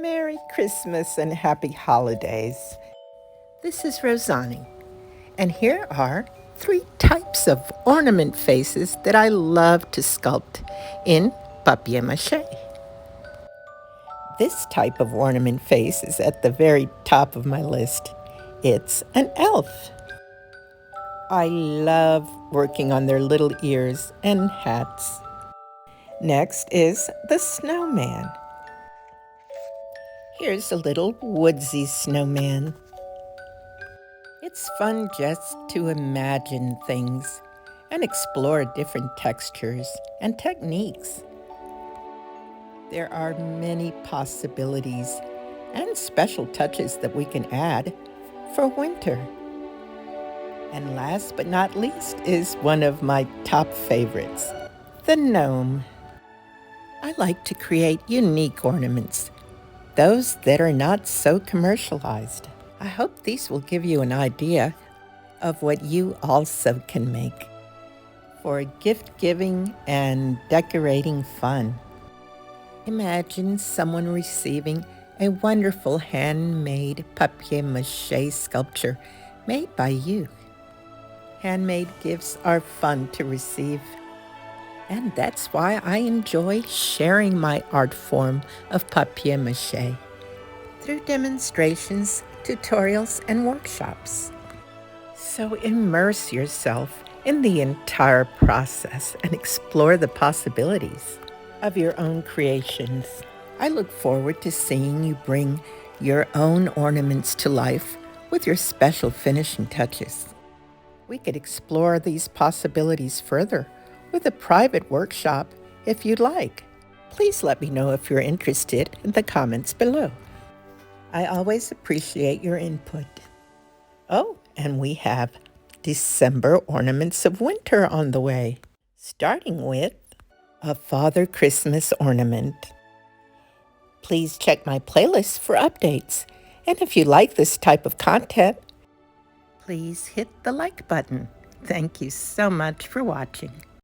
Merry Christmas and Happy Holidays. This is Rozani, and here are 3 types of ornament faces that I love to sculpt in Papier Mâché. This type of ornament face is at the very top of my list. It's an elf. I love working on their little ears and hats. Next is the snowman. Here's a little woodsy snowman. It's fun just to imagine things and explore different textures and techniques. There are many possibilities and special touches that we can add for winter. And last but not least is one of my top favorites, the gnome. I like to create unique ornaments, those that are not so commercialized. I hope these will give you an idea of what you also can make for gift giving and decorating fun. Imagine someone receiving a wonderful handmade papier mâché sculpture made by you. Handmade gifts are fun to receive, and that's why I enjoy sharing my art form of papier mâché through demonstrations, tutorials, and workshops. So immerse yourself in the entire process and explore the possibilities of your own creations. I look forward to seeing you bring your own ornaments to life with your special finishing touches. We could explore these possibilities further with a private workshop if you'd like. Please let me know if you're interested in the comments below. I always appreciate your input. Oh, and we have December ornaments of winter on the way, starting with a Father Christmas ornament. Please check my playlist for updates. And if you like this type of content, please hit the like button. Thank you so much for watching.